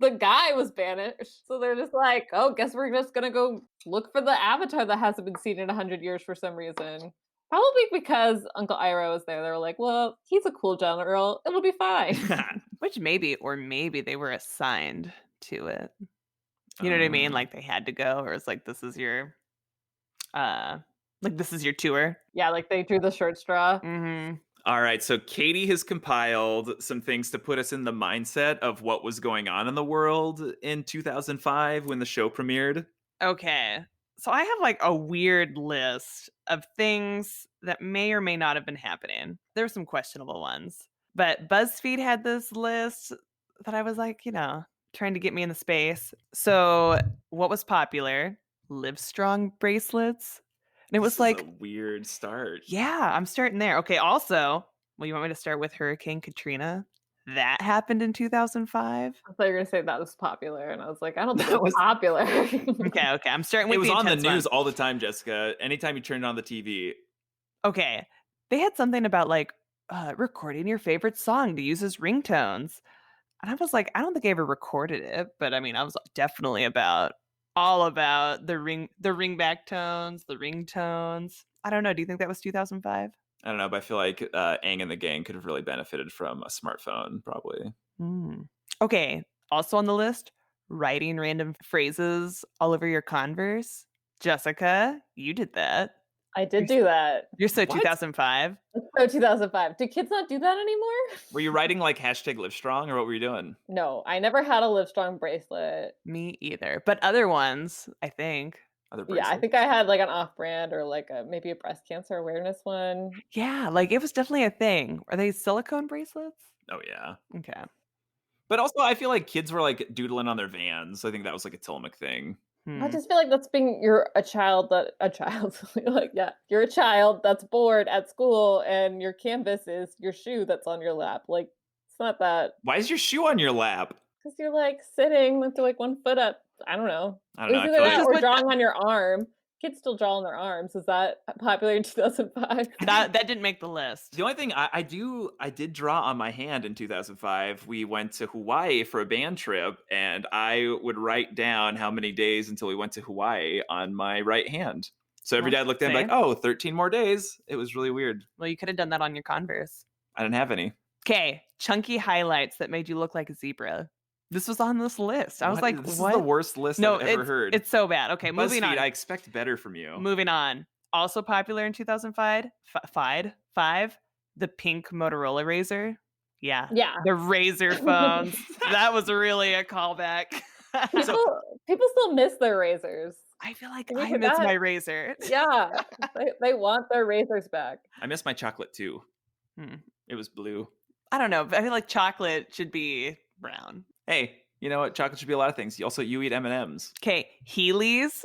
the guy was banished. So they're just like, oh, guess we're just going to go look for the avatar that hasn't been seen in 100 years for some reason. Probably because Uncle Iroh was there. They were like, well, he's a cool general. It'll be fine. Which maybe they were assigned to it. You know what I mean? Like they had to go, or it's like this is your tour. Yeah, like they drew the short straw. Mm-hmm. All right, so Katie has compiled some things to put us in the mindset of what was going on in the world in 2005 when the show premiered. Okay. So I have like a weird list of things that may or may not have been happening. There were some questionable ones. But BuzzFeed had this list that I was like, trying to get me in the space. So what was popular? Livestrong bracelets. And it was like a weird start. Yeah, I'm starting there. Okay, also, you want me to start with Hurricane Katrina? That happened in 2005. I thought you were going to say that was popular. And I was like, I don't think it was popular. Okay. I'm starting with it was on the news one. all the time, Jessica. Anytime you turned on the TV. Okay. They had something about like recording your favorite song to use as ringtones. And I was like, I don't think I ever recorded it, but I mean, I was definitely all about the ringback tones, the ringtones. I don't know. Do you think that was 2005? I don't know, but I feel like Aang and the gang could have really benefited from a smartphone, probably. Okay. Also on the list, writing random phrases all over your Converse. Jessica, you did that. I did do that. You're so 2005. So 2005. Do kids not do that anymore? Were you writing like #LiveStrong or what were you doing? No, I never had a Livestrong bracelet. Me either. But other ones, I think. Yeah, I think I had like an off-brand or like maybe a breast cancer awareness one. Yeah, like it was definitely a thing. Are they silicone bracelets? Oh, yeah. Okay. But also, I feel like kids were like doodling on their vans. I think that was like a Tillamook thing. I just feel like that's being you're a child. Like, yeah, you're a child that's bored at school and your canvas is your shoe that's on your lap. Like, it's not that. Why is your shoe on your lap? Because you're like sitting with like one foot up. I don't know. I don't know. Either that or drawing on your arm. Kids still draw on their arms. Is that popular in 2005? That didn't make the list. The only thing I did draw on my hand in 2005. We went to Hawaii for a band trip, and I would write down how many days until we went to Hawaii on my right hand. So every day I looked at it like, oh, 13 more days. It was really weird. Well, you could have done that on your Converse. I didn't have any. Okay, chunky highlights that made you look like a zebra. This was on this list. I was like, this what? is the worst list I've ever heard. It's so bad. Okay, moving on. I expect better from you. Moving on. Also popular in 2005, the pink Motorola Razr. Yeah. The Razr phones. That was really a callback. People still miss their razors. I feel like I miss my Razr. Yeah. they want their razors back. I miss my chocolate too. It was blue. I don't know. I feel like chocolate should be brown. Hey, you know what? Chocolate should be a lot of things. You eat M&Ms. Okay, Heelys.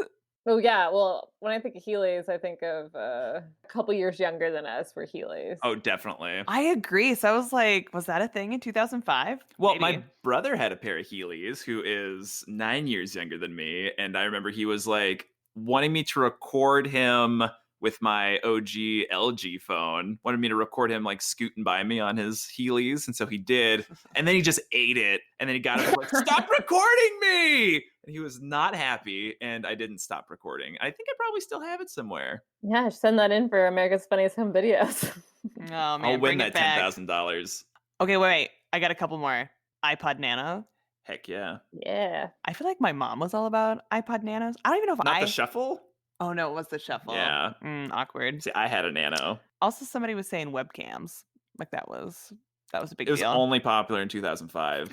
Oh, yeah, well, when I think of Heelys, I think of, a couple years younger than us were Heelys. Oh, definitely. I agree. So I was like, was that a thing in 2005? Well, Maybe. my brother had a pair of Heelys who is 9 years younger than me. And I remember he was like wanting me to record him with my OG LG phone, wanted me to record him like scooting by me on his Heelys. And so he did. And then he just ate it. And then he got up and was like, stop recording me. And he was not happy. And I didn't stop recording. I think I probably still have it somewhere. Yeah, send that in for America's Funniest Home Videos. Oh man, I'll win bring that it back. $10,000. Okay, wait. I got a couple more. iPod Nano. Heck yeah. Yeah. I feel like my mom was all about iPod Nanos. I don't even know if Not the shuffle? Oh no, it was the shuffle. Yeah. Awkward. See, I had a Nano. Also, somebody was saying webcams. Like that was a big It was deal. only popular in 2005.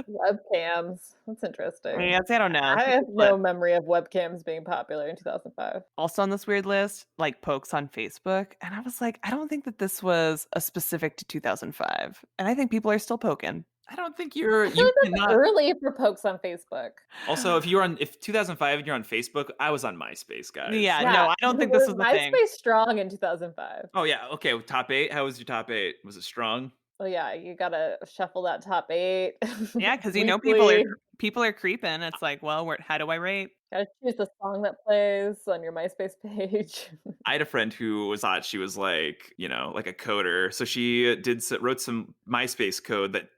Webcams. That's interesting. Yeah, I don't know. I have no memory of webcams being popular in 2005. Also on this weird list, like pokes on Facebook. And I was like, I don't think that this was a specific to 2005. And I think people are still poking. I don't think I you feel like that's cannot. early for pokes on Facebook. Also, if 2005 and you're on Facebook, I was on MySpace, guys. Yeah, no, I don't think this was the thing. MySpace strong in 2005. Oh yeah, okay. Top 8. How was your top 8? Was it strong? Oh yeah, you gotta shuffle that top 8. Yeah, because you know weekly. people are creeping. It's like, well, how do I rate? Gotta choose the song that plays on your MySpace page. I had a friend who thought she was like, like a coder. So she wrote some MySpace code that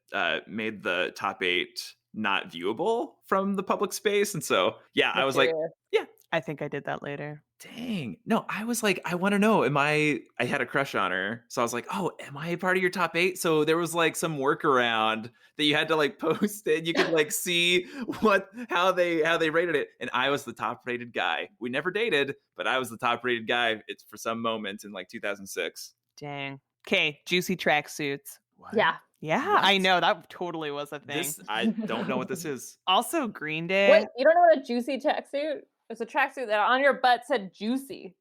made the top 8 not viewable from the public space. And so, yeah, I was like, yeah, I think I did that later. dang. No, I was like, I want to know, I had a crush on her. So I was like, oh, am I a part of your top 8? So there was like some workaround that you had to like post it. You could like see how they rated it. And I was the top rated guy. We never dated, but I was the top rated guy. It's for some moment in like 2006. Dang. Okay, juicy tracksuits. What? Yeah. Yeah, What? I know. That totally was a thing. I don't know what this is. Also, Green Day. Wait, you don't know what a juicy tracksuit? It's a tracksuit that on your butt said juicy.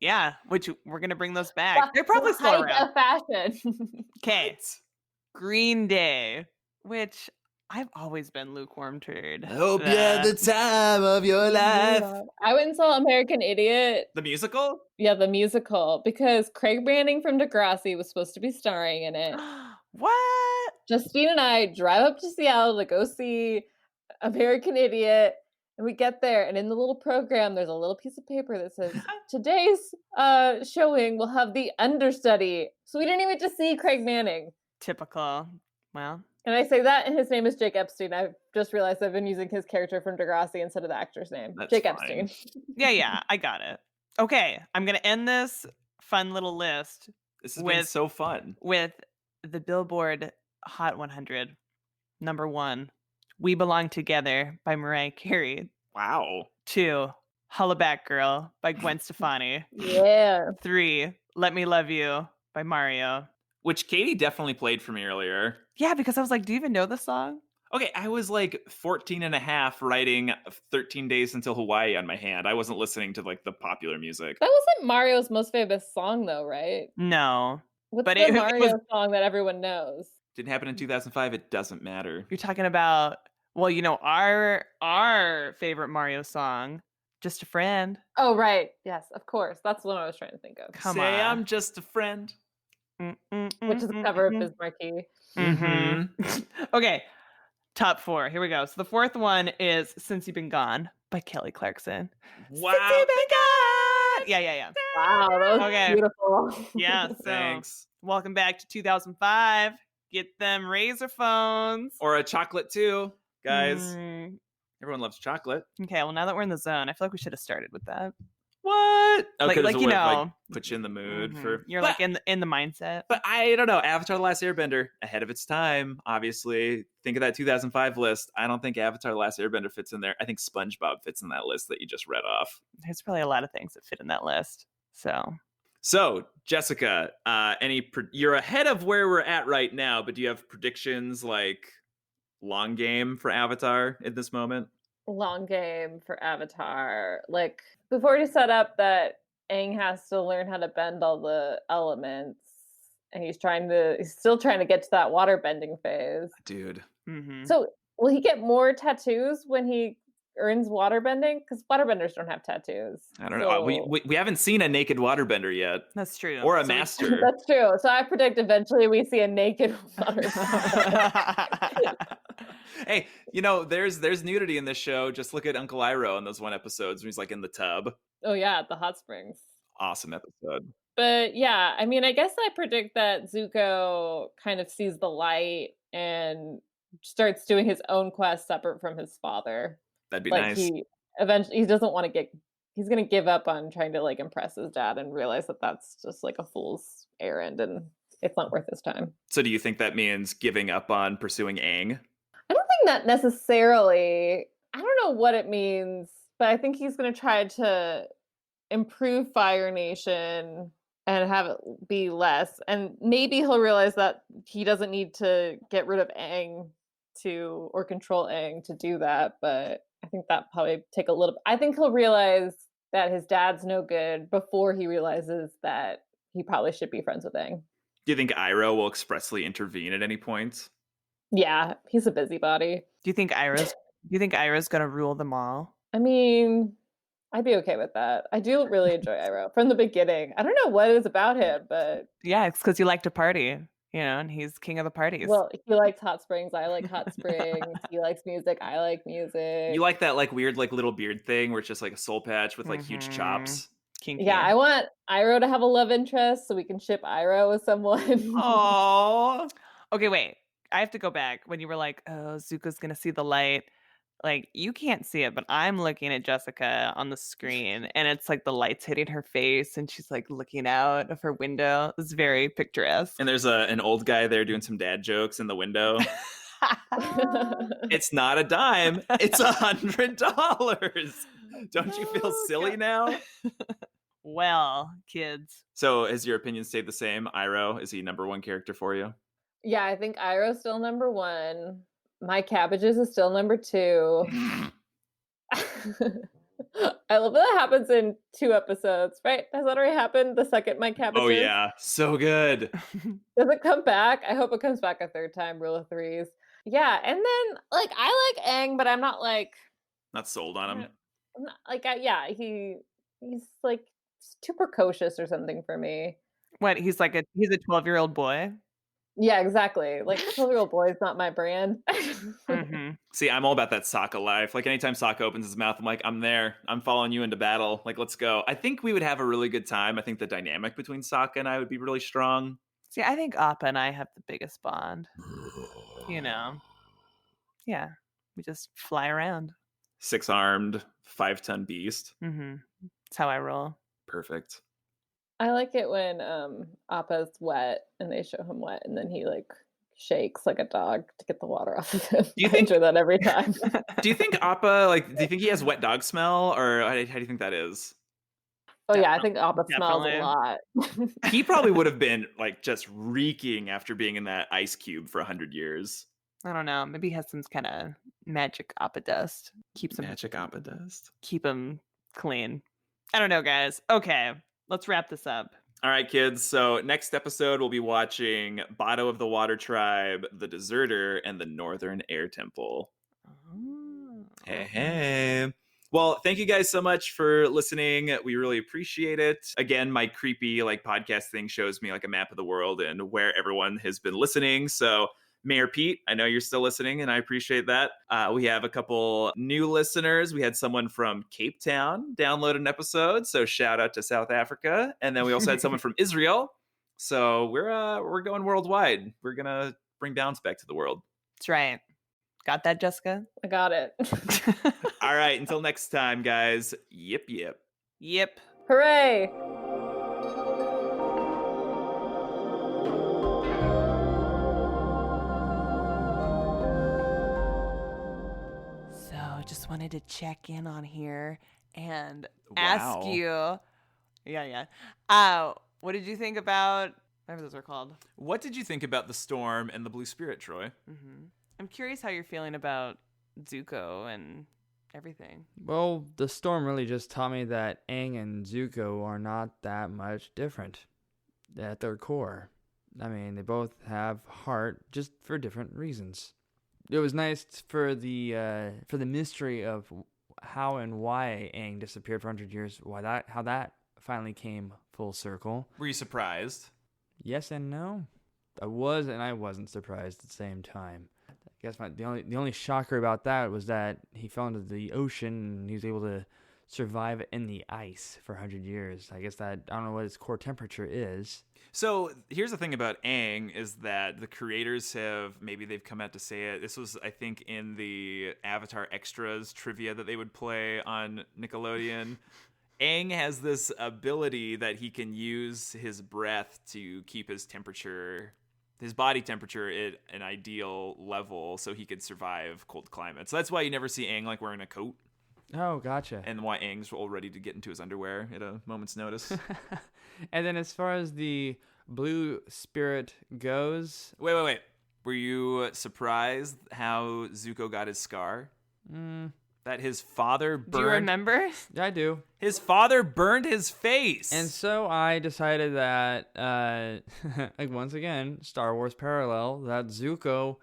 Yeah, which we're going to bring those back. They're probably The still height around. of fashion. Okay, Green Day, which I've always been lukewarm toward. I hope you had the time of your life. I went and saw American Idiot. The musical? Yeah, the musical, because Craig Manning from Degrassi was supposed to be starring in it. What? Justine and I drive up to Seattle to go see American Idiot, and we get there, and in the little program, there's a little piece of paper that says, today's showing will have the understudy. So we didn't even get to see Craig Manning. Typical. Well. And I say that, and his name is Jake Epstein. I've just realized I've been using his character from Degrassi instead of the actor's name. That's Jake fine. Epstein. Yeah, I got it. Okay, I'm going to end this fun little list This has been so fun. with the Billboard Hot 100. Number 1, We Belong Together by Mariah Carey. Wow. 2, Hollaback Girl by Gwen Stefani. Yeah. 3, Let Me Love You by Mario. Which Katie definitely played for me earlier. Yeah, because I was like, do you even know the song? Okay, I was like 14 and a half writing 13 Days Until Hawaii on my hand. I wasn't listening to like the popular music. That wasn't Mario's most famous song, though, right? No. What's But the it Mario was- song that everyone knows? Didn't happen in 2005. It doesn't matter. You're talking about, well, our favorite Mario song, Just a Friend. Oh, right. Yes, of course. That's the one I was trying to think of. Come Say on. I'm just a friend. Which is a cover of Biz Markie. Mm-hmm. Okay, top 4. Here we go. So the fourth one is Since You've Been Gone by Kelly Clarkson. Wow. Since You've Been Gone! Yeah. Wow, that was Okay. beautiful. Yeah, so Thanks. welcome back to 2005. Get them Razor phones. Or a chocolate too, guys. Mm, Everyone loves chocolate. okay, well, now that we're in the zone, I feel like we should have started with that. What? Oh, Like- 'cause like, it you would, know. put you in the mood Mhm. for. You're But- like in the mindset. But I don't know. Avatar: The Last Airbender, ahead of its time. Obviously, think of that 2005 list. I don't think Avatar: The Last Airbender fits in there. I think SpongeBob fits in that list that you just read off. There's probably a lot of things that fit in that list. So, Jessica, you're ahead of where we're at right now, but do you have predictions like long game for Avatar at this moment? Long game for Avatar. Like, we've already set up that Aang has to learn how to bend all the elements, and he's still trying to get to that water bending phase. Dude. Mm-hmm. So, will he get more tattoos when he earns waterbending? Because waterbenders don't have tattoos. I don't know. So We haven't seen a naked waterbender yet, That's true. or a So master. that's true. So I predict eventually we see a naked waterbender. Hey, there's nudity in this show. Just look at Uncle Iroh in those one episodes when he's like in the tub. Oh yeah, at the hot springs. Awesome episode. But yeah, I mean, I guess I predict that Zuko kind of sees the light and starts doing his own quest separate from his father. That'd be Like nice. he eventually he doesn't want to he's going to give up on trying to like impress his dad and realize that that's just like a fool's errand and it's not worth his time. So do you think that means giving up on pursuing Aang? I don't think that necessarily. I don't know what it means, but I think he's going to try to improve Fire Nation and have it be less. And maybe he'll realize that he doesn't need to get rid of Aang or control Aang to do that. But I think that probably take a little. I think he'll realize that his dad's no good before he realizes that he probably should be friends with Aang. Do you think Iroh will expressly intervene at any point? Yeah, he's a busybody. Do you think Iroh's gonna rule them all? I mean, I'd be okay with that. I do really enjoy Iroh from the beginning. I don't know what it is about him, but Yeah, it's because you like to party, and he's king of the parties. well, he likes hot springs. I like hot springs. He likes music. I like music. You like that like weird like little beard thing where it's just like a soul patch with like huge chops? Kinky. Yeah, I want Iroh to have a love interest so we can ship Iroh with someone. Aww. Okay, wait. I have to go back when you were like, "Oh, Zuko's gonna see the light." Like you can't see it, but I'm looking at Jessica on the screen, and it's like the light's hitting her face, and she's like looking out of her window. It's very picturesque. And there's an old guy there doing some dad jokes in the window. It's not a dime. It's $100. Don't you feel silly now? Well, kids. So has your opinion stayed the same? Iroh, is he number one character for you? Yeah, I think Iroh's still number 1. My Cabbages is still number 2. I love that happens in 2 episodes, right? Has that already happened? The second My Cabbages? Oh yeah, so good. Does it come back? I hope it comes back a third time, rule of threes. Yeah, and then like I like Aang, but I'm not like Not sold on him. I'm not, like he's like too precocious or something for me. What? He's a 12-year-old boy. Yeah, exactly. Like 12-year-old boy is not my brand. Mm-hmm. See, I'm all about that Sokka life. Like anytime Sokka opens his mouth, I'm like, I'm there. I'm following you into battle. Like, let's go. I think we would have a really good time. I think the dynamic between Sokka and I would be really strong. See, I think Appa and I have the biggest bond. Yeah, we just fly around. 6-armed, 5-ton beast. Mm-hmm. That's how I roll. Perfect. I like it when Appa's wet and they show him wet and then he like shakes like a dog to get the water off of him. Do you I think- enjoy that every time? Do you think Appa, do you think he has wet dog smell? Or how do you think that is? Oh yeah, I think Appa smells Definitely. a lot. He probably would have been just reeking after being in that ice cube for 100 years. I don't know. Maybe he has some kind of magic Appa dust. Magic Appa dust. Keep him clean. I don't know, guys. Okay, let's wrap this up. All right, kids. So next episode, we'll be watching Botto of the Water Tribe, The Deserter, and the Northern Air Temple. Oh. Hey. Well, thank you guys so much for listening. We really appreciate it. Again, my creepy podcast thing shows me a map of the world and where everyone has been listening. So Mayor Pete, I know you're still listening, and I appreciate that. We have a couple new listeners. We had someone from Cape Town download an episode, so shout out to South Africa. And then we also had someone from Israel. So we're going worldwide. We're gonna bring balance back to the world. That's right. Got that, Jessica? I got it. All right, until next time, guys. Yip yip. Yep. Hooray! So just wanted to check in on here and ask you. Yeah. What did you think about whatever those are called? What did you think about the storm and the Blue Spirit, Troy? Mm-hmm. I'm curious how you're feeling about Zuko and everything. Well, the storm really just taught me that Aang and Zuko are not that much different at their core. I mean, they both have heart, just for different reasons. It was nice for the mystery of how and why Aang disappeared for 100 years, how that finally came full circle. Were you surprised? Yes and no. I was and I wasn't surprised at the same time. I guess the only shocker about that was that he fell into the ocean and he was able to survive in the ice for 100 years. I guess that, I don't know what his core temperature is. So here's the thing about Aang is that the creators maybe they've come out to say it. This was, I think, in the Avatar Extras trivia that they would play on Nickelodeon. Aang has this ability that he can use his breath to keep his body temperature at an ideal level so he could survive cold climates. So that's why you never see Aang like wearing a coat. Oh, gotcha. And why Aang's all ready to get into his underwear at a moment's notice. And then as far as the blue spirit goes... Wait. Were you surprised how Zuko got his scar? That his father burned... Do you remember? Yeah, I do. His father burned his face! And so I decided that, like once again, Star Wars parallel, that Zuko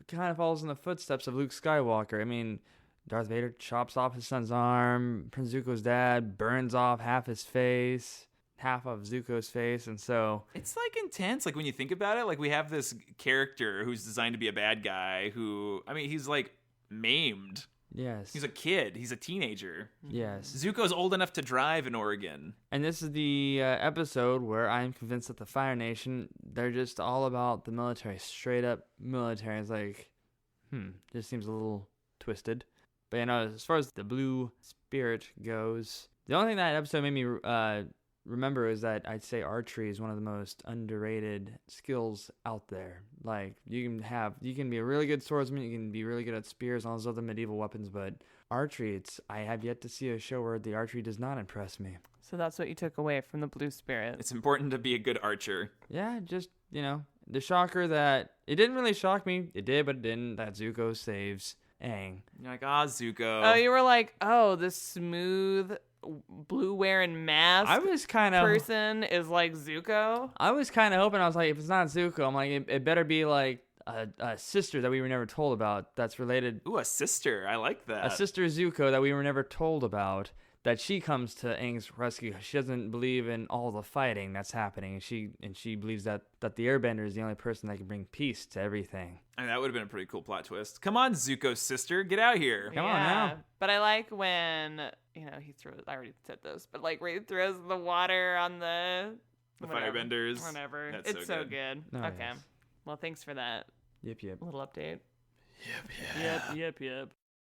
kind of follows in the footsteps of Luke Skywalker. I mean... Darth Vader chops off his son's arm. Prince Zuko's dad burns off half his face, half of Zuko's face, and so... It's, like, intense. Like, when you think about it, like, we have this character who's designed to be a bad guy who... I mean, he's, like, maimed. Yes. He's a kid. He's a teenager. Yes. Zuko's old enough to drive in Oregon. And this is the episode where I'm convinced that the Fire Nation, they're just all about the military. Straight up military. It's like, just seems a little twisted. But, you know, as far as the blue spirit goes, the only thing that episode made me remember is that I'd say archery is one of the most underrated skills out there. Like, you can be a really good swordsman, you can be really good at spears and all those other medieval weapons, but archery, I have yet to see a show where the archery does not impress me. So that's what you took away from the blue spirit. It's important to be a good archer. Yeah, just, you know, the shocker that, it didn't really shock me. It did, but it didn't, that Zuko saves Aang. You're like, Zuko. Oh, you were like, this smooth blue wearing mask I was kind of person is like Zuko. I was kind of hoping. I was like, if it's not Zuko, I'm like, it better be like a sister that we were never told about. That's related. Ooh, a sister. I like that. A sister Zuko that we were never told about. That she comes to Aang's rescue. She doesn't believe in all the fighting that's happening. And she believes that the Airbender is the only person that can bring peace to everything. I mean, that would have been a pretty cool plot twist. Come on, Zuko's sister, get out here. Come on now. But I like when, he throws, I already said those, but like where he throws the water on the firebenders. Whatever. That's it's so good. Oh, okay. yes. Well, thanks for that Yep. little update. Yep. Yep.